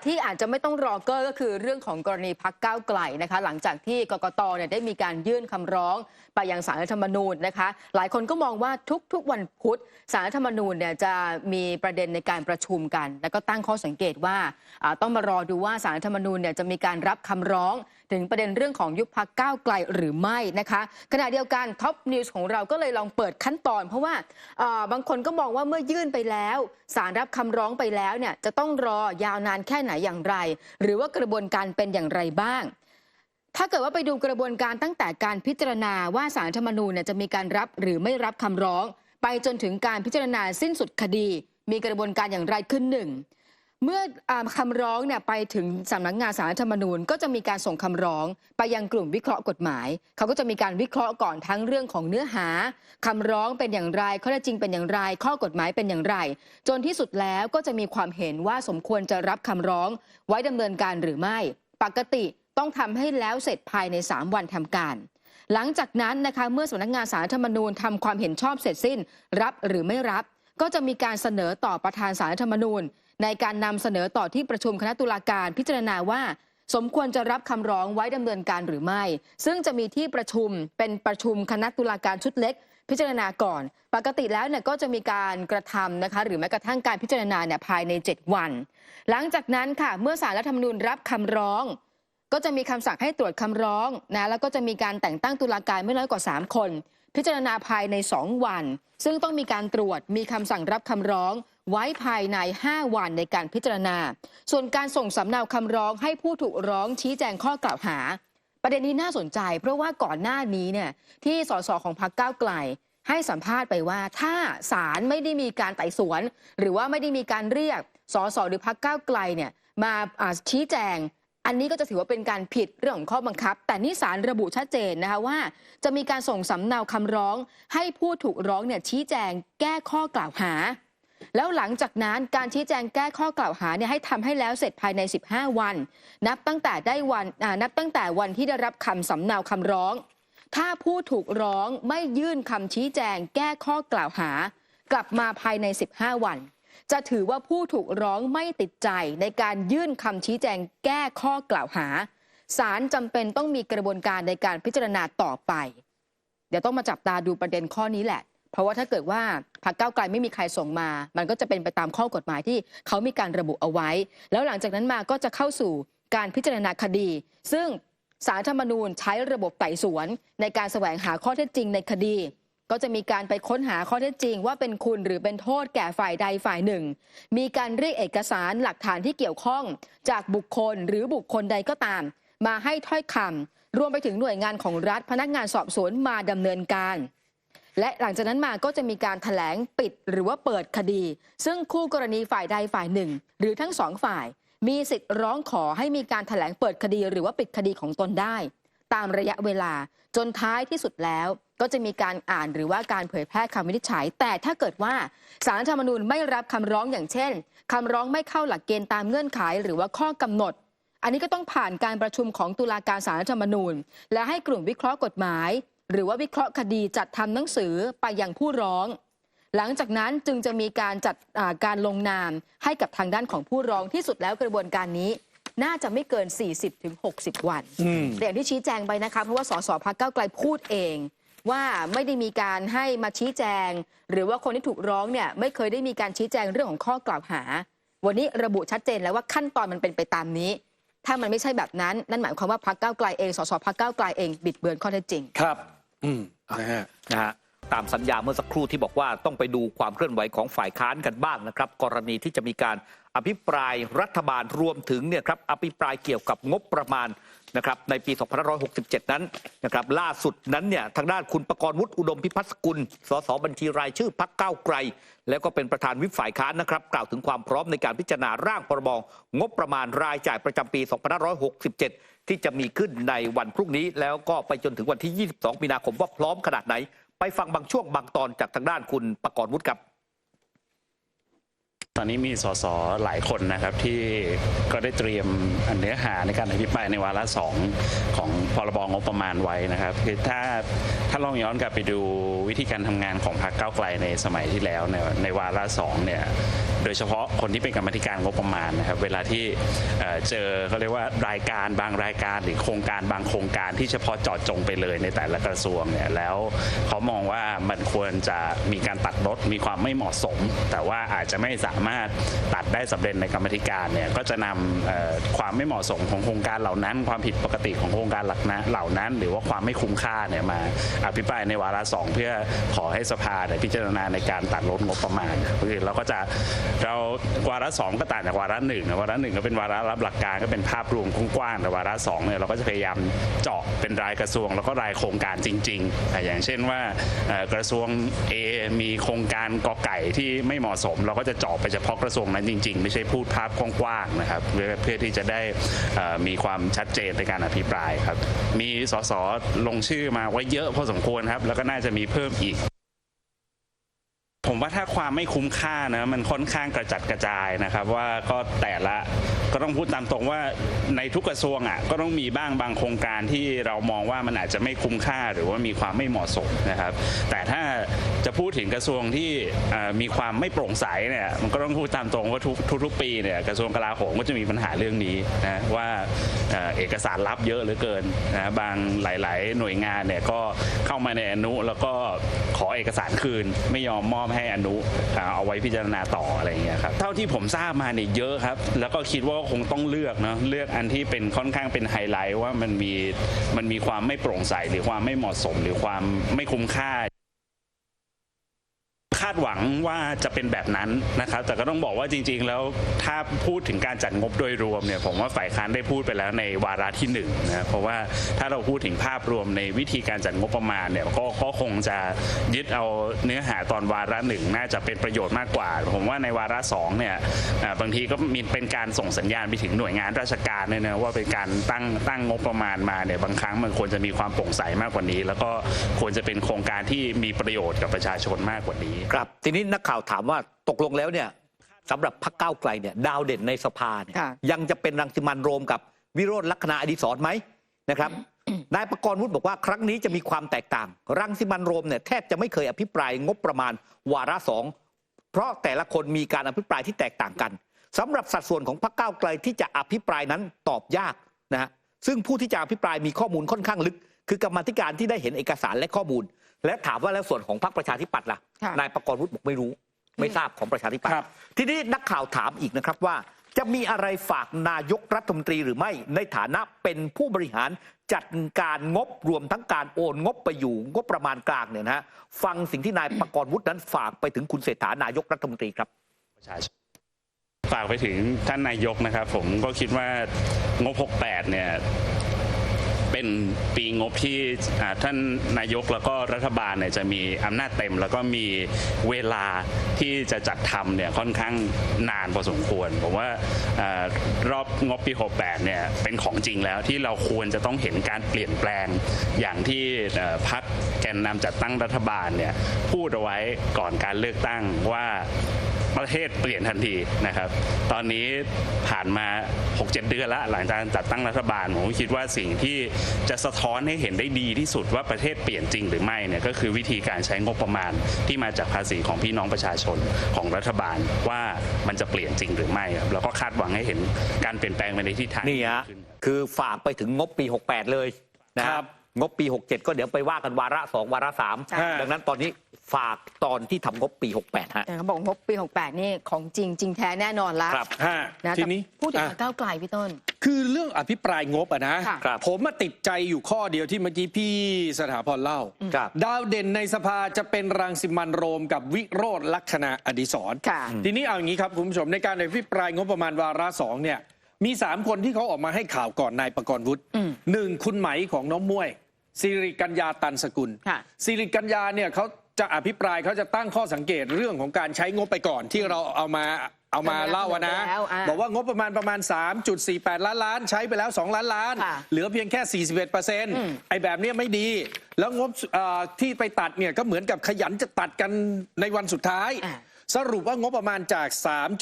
ที่อาจจะไม่ต้องรอก็คือเรื่องของกรณีพรรคก้าวไกลนะคะหลังจากที่กกตเนี่ยได้มีการยื่นคำร้องไปยังศาลรัฐธรรมนูญนะคะหลายคนก็มองว่าทุกวันพุธศาลรัฐธรรมนูญเนี่ยจะมีประเด็นในการประชุมกันแล้วก็ตั้งข้อสังเกตว่าต้องมารอดูว่าศาลรัฐธรรมนูญเนี่ยจะมีการรับคำร้องถึงประเด็นเรื่องของยุบพรรคก้าวไกลหรือไม่นะคะขณะเดียวกันท็อปนิวส์ของเราก็เลยลองเปิดขั้นตอนเพราะว่าบางคนก็มองว่าเมื่อยื่นไปแล้วศาลรับคำร้องไปแล้วเนี่ยจะต้องรอยาวนานแค่ไหนอย่างไรหรือว่ากระบวนการเป็นอย่างไรบ้างถ้าเกิดว่าไปดูกระบวนการตั้งแต่การพิจารณาว่าศาลรัฐธรรมนูญเนี่ยจะมีการรับหรือไม่รับคำร้องไปจนถึงการพิจารณาสิ้นสุดคดีมีกระบวนการอย่างไรขึ้นหนึ่งเมื่อคำร้องเนี่ยไปถึงสำนักงานศาลรัฐธรรมนูญก็จะมีการส่งคำร้องไปยังกลุ่มวิเคราะห์กฎหมายเขาก็จะมีการวิเคราะห์ก่อนทั้งเรื่องของเนื้อหาคำร้องเป็นอย่างไรข้อเท็จจริงเป็นอย่างไรข้อกฎหมายเป็นอย่างไรจนที่สุดแล้วก็จะมีความเห็นว่าสมควรจะรับคำร้องไว้ดำเนินการหรือไม่ปกติต้องทำให้แล้วเสร็จภายใน3 วันทำการหลังจากนั้นนะคะเมื่อสำนักงานศาลรัฐธรรมนูญทำความเห็นชอบเสร็จสิ้นรับหรือไม่รับก็จะมีการเสนอต่อประธานศาลรัฐธรรมนูญในการนำเสนอต่อที่ประชุมคณะตุลาการพิจารณาว่าสมควรจะรับคำร้องไว้ดำเนินการหรือไม่ซึ่งจะมีที่ประชุมเป็นประชุมคณะตุลาการชุดเล็กพิจารณาก่อนปกติแล้วเนี่ยก็จะมีการกระทำนะคะหรือแม้กระทั่งการพิจารณาเนี่ยภายใน7 วันหลังจากนั้นค่ะเมื่อศาลรัฐธรรมนูญรับคำร้องก็จะมีคำสั่งให้ตรวจคำร้องนะแล้วก็จะมีการแต่งตั้งตุลาการไม่น้อยกว่า3 คนพิจารณาภายใน2 วันซึ่งต้องมีการตรวจมีคำสั่งรับคำร้องไว้ภายใน5 วันในการพิจารณาส่วนการส่งสำเนาคำร้องให้ผู้ถูกร้องชี้แจงข้อกล่าวหาประเด็นนี้น่าสนใจเพราะว่าก่อนหน้านี้เนี่ยที่สสของพรรคก้าวไกลให้สัมภาษณ์ไปว่าถ้าศาลไม่ได้มีการไต่สวนหรือว่าไม่ได้มีการเรียกสสหรือพรรคก้าวไกลเนี่ยมาชี้แจงอันนี้ก็จะถือว่าเป็นการผิดเรื่องของข้อบังคับแต่นี่ศาลระบุชัดเจนนะคะว่าจะมีการส่งสำเนาคำร้องให้ผู้ถูกร้องเนี่ยชี้แจงแก้ข้อกล่าวหาแล้วหลังจากนั้นการชี้แจงแก้ข้อกล่าวหาเนี่ยให้ทำให้แล้วเสร็จภายใน15 วันนับตั้งแต่วันที่ได้รับคำสำเนาคำร้องถ้าผู้ถูกร้องไม่ยื่นคำชี้แจงแก้ข้อกล่าวหากลับมาภายใน15 วันจะถือว่าผู้ถูกร้องไม่ติดใจในการยื่นคำชี้แจงแก้ข้อกล่าวหาศาลจำเป็นต้องมีกระบวนการในการพิจารณาต่อไปเดี๋ยวต้องมาจับตาดูประเด็นข้อนี้แหละเพราะว่าถ้าเกิดว่าพรรคก้าวไกลไม่มีใครส่งมามันก็จะเป็นไปตามข้อกฎหมายที่เขามีการระบุเอาไว้แล้วหลังจากนั้นมาก็จะเข้าสู่การพิจารณาคดีซึ่งศาลรัฐธรรมนูญใช้ระบบไต่สวนในการแสวงหาข้อเท็จจริงในคดีก็จะมีการไปค้นหาข้อเท็จจริงว่าเป็นคุณหรือเป็นโทษแก่ฝ่ายใดฝ่ายหนึ่งมีการเรียกเอกสารหลักฐานที่เกี่ยวข้องจากบุคคลหรือบุคคลใดก็ตามมาให้ถ้อยคำรวมไปถึงหน่วยงานของรัฐพนักงานสอบสวนมาดำเนินการและหลังจากนั้นมาก็จะมีการแถลงปิดหรือว่าเปิดคดีซึ่งคู่กรณีฝ่ายใดฝ่ายหนึ่งหรือทั้ง2 ฝ่ายมีสิทธิ์ร้องขอให้มีการแถลงเปิดคดีหรือว่าปิดคดีของตนได้ตามระยะเวลาจนท้ายที่สุดแล้วก็จะมีการอ่านหรือว่าการเผยแพร่คำวินิจฉัยแต่ถ้าเกิดว่าศาลรัฐธรรมนูญไม่รับคำร้องอย่างเช่นคำร้องไม่เข้าหลักเกณฑ์ตามเงื่อนไขหรือว่าข้อกำหนดอันนี้ก็ต้องผ่านการประชุมของตุลาการศาลรัฐธรรมนูญและให้กลุ่มวิเคราะห์กฎหมายหรือว่าวิเคราะห์คดีจัดทำหนังสือไปยังผู้ร้องหลังจากนั้นจึงจะมีการจัดการลงนามให้กับทางด้านของผู้ร้องที่สุดแล้วกระบวนการนี้น่าจะไม่เกิน 40-60 วันแต่อย่างที่ชี้แจงไปนะคะเพราะว่าสสพรรคก้าวไกลพูดเองว่าไม่ได้มีการให้มาชี้แจงหรือว่าคนที่ถูกร้องเนี่ยไม่เคยได้มีการชี้แจงเรื่องของข้อกล่าวหาวันนี้ระบุชัดเจนแล้วว่าขั้นตอนมันเป็นไปตามนี้ถ้ามันไม่ใช่แบบนั้นนั่นหมายความว่าพรรคก้าวไกลเองสสพรรคก้าวไกลเองบิดเบือนข้อเท็จจริงครับนะฮะตามสัญญาเมื่อสักครู่ที่บอกว่าต้องไปดูความเคลื่อนไหวของฝ่ายค้านกันบ้างนะครับกรณีที่จะมีการอภิปรายรัฐบาลรวมถึงเนี่ยครับอภิปรายเกี่ยวกับงบประมาณนะครับในปี 2567 นั้นนะครับล่าสุดนั้นเนี่ยทางด้านคุณประกรณ์วุฒิอุดมพิพัฒน์สกุลสสบัญชีรายชื่อพรรคก้าวไกลแล้วก็เป็นประธานวิปฝ่ายค้านนะครับกล่าวถึงความพร้อมในการพิจารณาร่างพรบงบประมาณรายจ่ายประจำปี 2567 ที่จะมีขึ้นในวันพรุ่งนี้แล้วก็ไปจนถึงวันที่ 22 มีนาคมว่าพร้อมขนาดไหนไปฟังบางช่วงบางตอนจากทางด้านคุณประกรณ์วุฒิครับตอนนี้มีสสหลายคนนะครับที่ก็ได้เตรียมเนื้อหาในการอภิปรายในวาระ2ของพรบงบประมาณไว้นะครับคือถ้าลองย้อนกลับไปดูวิธีการทำงานของพรรคก้าวไกลในสมัยที่แล้วในวาระ2เนี่ย โดยเฉพาะคนที่เป็นกรรมาธิการงบประมาณนะครับเวลาที่เจอเขาเรียกว่ารายการบางรายการหรือโครงการบางโครงการที่เฉพาะเจาะจงไปเลยในแต่ละกระทรวงเนี่ยแล้วเขามองว่ามันควรจะมีการตัดลดมีความไม่เหมาะสมแต่ว่าอาจจะไม่สามารถตัดได้สำเร็จในกรรมาธิการเนี่ยก็จะนำความไม่เหมาะสมของโครงการเหล่านั้นความผิดปกติของโครงการหลักนะเหล่านั้นหรือว่าความไม่คุ้มค่าเนี่ยมาอภิปรายในวาระ2เพื่อขอให้สภาได้พิจารณาในการตัดลดงบประมาณคือเราก็จะวาระ2ก็ต่างจากวาระ1นะวาระ1ก็เป็นวาระรับหลักการก็เป็นภาพรวมกว้างๆแต่วาระ2เนี่ยเราก็จะพยายามเจาะเป็นรายกระทรวงแล้วก็รายโครงการจริงๆอย่างเช่นว่ากระทรวง A มีโครงการกไก่ที่ไม่เหมาะสมเราก็จะเจาะไปเฉพาะกระทรวงนั้นจริงๆไม่ใช่พูดภาพกว้างๆนะครับเพื่อที่จะได้มีความชัดเจนในการอภิปรายครับมีสสลงชื่อมาไว้เยอะพอสมควรครับแล้วก็น่าจะมีเพิ่มอีกผมว่าถ้าความไม่คุ้มค่านะมันค่อนข้างกระจัดกระจายนะครับว่าก็แต่ละก็ต้องพูดตามตรงว่าในทุกกระทรวงก็ต้องมีบ้างบางโครงการที่เรามองว่ามันอาจจะไม่คุ้มค่าหรือว่ามีความไม่เหมาะสมนะครับแต่ถ้าจะพูดถึงกระทรวงที่มีความไม่โปร่งใสเนี่ยมันก็ต้องพูดตามตรงว่าทุกปีเนี่ยกระทรวงกลาโหมก็จะมีปัญหาเรื่องนี้นะว่าเอกสารลับเยอะเหลือเกินนะบางหลายๆหน่วยงานเนี่ยก็เข้ามาในอนุแล้วก็ขอเอกสารคืนไม่ยอมมอบให้อนุเอาไว้พิจารณาต่ออะไรอย่างเงี้ยครับเท่าที่ผมทราบมาเนี่ยเยอะครับแล้วก็คิดว่าคงต้องเลือกอันที่เป็นค่อนข้างเป็นไฮไลท์ว่ามันมีความไม่โปร่งใสหรือความไม่เหมาะสมหรือความไม่คุ้มค่าคาดหวังว่าจะเป็นแบบนั้นนะครับแต่ก็ต้องบอกว่าจริงๆแล้วถ้าพูดถึงการจัดงบโดยรวมเนี่ยผมว่าฝ่ายค้านได้พูดไปแล้วในวาระที่1นะเพราะว่าถ้าเราพูดถึงภาพรวมในวิธีการจัดงบประมาณเนี่ยก็คงจะยึดเอาเนื้อหาตอนวาระ1น่าจะเป็นประโยชน์มากกว่าผมว่าในวาระ2เนี่ยบางทีก็มีเป็นการส่งสัญญาณไปถึงหน่วยงานราชการเนี่ยนะว่าเป็นการตั้งงบประมาณมาเนี่ยบางครั้งมันควรจะมีความโปร่งใสมากกว่านี้แล้วก็ควรจะเป็นโครงการที่มีประโยชน์กับประชาชนมากกว่านี้ครับทีนี้นักข่าวถามว่าตกลงแล้วเนี่ยสำหรับพรรคก้าวไกลเนี่ยดาวเด่นในสภาเนี่ยยังจะเป็นรังสิมันต์โรมกับวิโรจน์ลักษณะอดิศรไหมนะครับ นายประกรณ์วุฒิบอกว่าครั้งนี้จะมีความแตกต่างรังสิมันต์โรมเนี่ยแทบจะไม่เคยอภิปรายงบประมาณวาระ2เพราะแต่ละคนมีการอภิปรายที่แตกต่างกันสำหรับสัดส่วนของพรรคก้าวไกลที่จะอภิปรายนั้นตอบยากนะฮะซึ่งผู้ที่จะอภิปรายมีข้อมูลค่อนข้างลึกคือกรรมาธิการที่ได้เห็นเอกสารและข้อมูลและถามว่าแล้วส่วนของพรรคประชาธิปัตย์ล่ะนายประกรณ์วุฒิบอกไม่รู้ไม่ทราบของประชาธิปัตย์ทีนี้นักข่าวถามอีกนะครับว่าจะมีอะไรฝากนายกรัฐมนตรีหรือไม่ในฐานะเป็นผู้บริหารจัดการงบรวมทั้งการโอนงบไปอยู่งบประมาณกลางเนี่ยนะฮะฟังสิ่งที่นายประกรณ์วุฒินั้นฝากไปถึงคุณเศรษฐานายกรัฐมนตรีครับฝากไปถึงท่านนายกนะครับผมก็คิดว่างบ68เนี่ยเป็นปีงบที่ท่านนายกแล้วก็รัฐบาลเนี่ยจะมีอำนาจเต็มแล้วก็มีเวลาที่จะจัดทำเนี่ยค่อนข้างนานพอสมควรผมว่ารอบงบปี68เนี่ยเป็นของจริงแล้วที่เราควรจะต้องเห็นการเปลี่ยนแปลงอย่างที่พรรคแกนนำจัดตั้งรัฐบาลเนี่ยพูดเอาไว้ก่อนการเลือกตั้งว่าประเทศเปลี่ยนทันทีนะครับตอนนี้ผ่านมา 6-7 เดือนแล้วหลังจากจัดตั้งรัฐบาลผมคิดว่าสิ่งที่จะสะท้อนให้เห็นได้ดีที่สุดว่าประเทศเปลี่ยนจริงหรือไม่เนี่ยก็คือวิธีการใช้งบประมาณที่มาจากภาษีของพี่น้องประชาชนของรัฐบาลว่ามันจะเปลี่ยนจริงหรือไม่ครับแล้วก็คาดหวังให้เห็นการเปลี่ยนแปลงไปในทิศทางนี่ฮะคือฝากไปถึงงบปี68เลยนะครับงบปี67ก็เดี๋ยวไปว่ากันวาระ2วาระ3ดังนั้นตอนนี้ฝากตอนที่ทำงบปี68ฮะเขาบอกงบปี68นี่ของจริงแท้แน่นอนละครับนะทีนี้พูดถึงก้าวไกลพี่ต้นคือเรื่องอภิปรายงบนะผมมาติดใจอยู่ข้อเดียวที่เมื่อกี้พี่สถาพรเล่าดาวเด่นในสภาจะเป็นรังสิมันต์โรมกับวิโรจน์ลักษณะอดิศรทีนี้เอาอย่างนี้ครับคุณผู้ชมในการอภิปรายงบประมาณวาระ2เนี่ยมี3คนที่เขาออกมาให้ข่าวก่อนนายประกรณ์วุฒิ1คุณไหมของน้องมวยสิริกัญญาตันสกุลสิริกัญญาเนี่ยเขาจะอภิปรายเขาจะตั้งข้อสังเกตเรื่องของการใช้งบไปก่อนที่เราเอามาเล่านะบอกว่างบประมาณ 3.48 ล้านใช้ไปแล้ว2ล้านเหลือเพียงแค่ 41%ไอ้แบบนี้ไม่ดีแล้วงบที่ไปตัดเนี่ยก็เหมือนกับขยันจะตัดกันในวันสุดท้ายสรุปว่างบประมาณจาก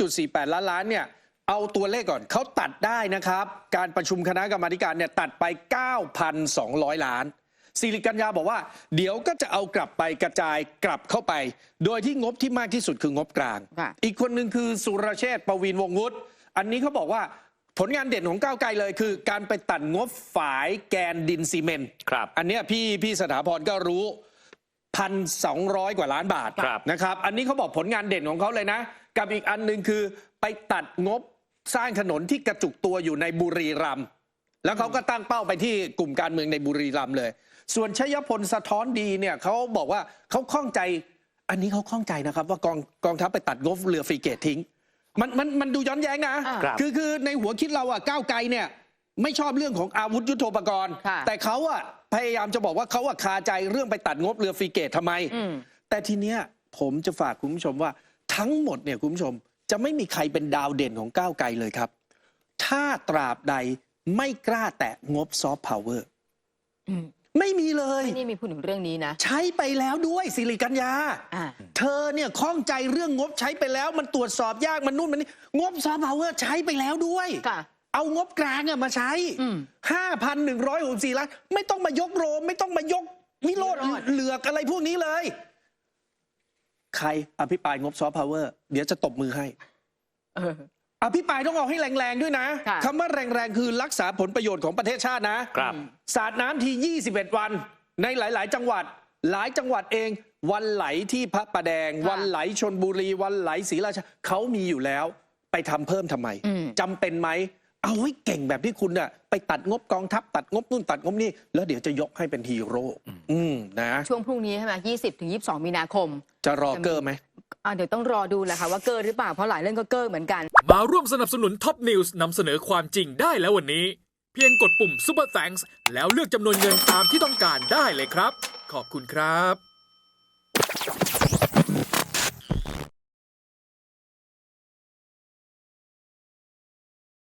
3.48 ล้านเนี่ยเอาตัวเลขก่อนเขาตัดได้นะครับการประชุมคณะกรรมาธิการเนี่ยตัดไป 9,200 ล้าน สิริกัญญาบอกว่าเดี๋ยวก็จะเอากลับไปกระจายกลับเข้าไป โดยที่งบที่มากที่สุดคืองบกลาง อีกคนหนึ่งคือสุรเชษฐ์ ประวินวงศ์วุฒิอันนี้เขาบอกว่าผลงานเด่นของก้าวไกลเลยคือการไปตัดงบฝายแกนดินซีเมนต์อันเนี้ยพี่สถาพรก็รู้ 1,200 กว่าล้านบาทนะครับอันนี้เขาบอกผลงานเด่นของเขาเลยนะกับอีกอันหนึ่งคือไปตัดงบสร้างถนนที่กระจุกตัวอยู่ในบุรีรัมย์แล้วเขาก็ตั้งเป้าไปที่กลุ่มการเมืองในบุรีรัมย์เลยส่วนชยพลสะท้อนดีเนี่ยเขาบอกว่าเขาข้องใจอันนี้เขาข้องใจนะครับว่ากองทัพไปตัดงบเรือฟรีเกตทิ้งมันดูย้อนแย้งนะคือในหัวคิดเราก้าวไกลเนี่ยไม่ชอบเรื่องของอาวุธยุทโธปกรณ์แต่เขาพยายามจะบอกว่าเขาคาใจเรื่องไปตัดงบเรือฟรีเกตทำไมแต่ทีเนี้ยผมจะฝากคุณผู้ชมว่าทั้งหมดเนี่ยคุณผู้ชมจะไม่มีใครเป็นดาวเด่นของก้าวไกลเลยครับถ้าตราบใดไม่กล้าแตะงบซอฟต์พาวเวอร์ไม่มีเลยไม่ได้มีพูดถึงเรื่องนี้นะใช้ไปแล้วด้วยสิริกัญญาเธอเนี่ยข้องใจเรื่องงบใช้ไปแล้วมันตรวจสอบยากมันนู่นมันนี่งบซอฟต์พาวเวอร์ใช้ไปแล้วด้วยเอางบกลางมาใช้ 5,164 ล้านไม่ต้องมายกโรมไม่ต้องมายกวิโรจน์เหลือกอะไรพวกนี้เลยใครอภิปรายงบซอฟต์พาวเวอร์เดี๋ยวจะตบมือให้อภิปรายต้องเอาให้แรงๆด้วยนะคำว่าแรงๆคือรักษาผลประโยชน์ของประเทศชาตินะสาดน้ำที 21 วันในหลายๆจังหวัดหลายจังหวัดเองวันไหลที่พระประแดงวันไหลชลบุรีวันไหลศรีราชาเขามีอยู่แล้วไปทำเพิ่มทำไมจำเป็นไหมเอาให้เก่งแบบที่คุณไปตัดงบกองทัพตัดงบนู่นตัดงบนี่แล้วเดี๋ยวจะยกให้เป็นฮีโร่นะช่วงพรุ่งนี้ใช่ไหม20-22 มีนาคมจะรอเกอร์ไหมเดี๋ยวต้องรอดูแหละค่ะว่าเกอร์หรือเปล่าเพราะหลายเรื่องก็เกอร์เหมือนกันมาร่วมสนับสนุนท็อปนิวส์นำเสนอความจริงได้แล้ววันนี้เพียงกดปุ่ม Super Thanks แล้วเลือกจำนวนเงินตามที่ต้องการได้เลยครับขอบคุณครับ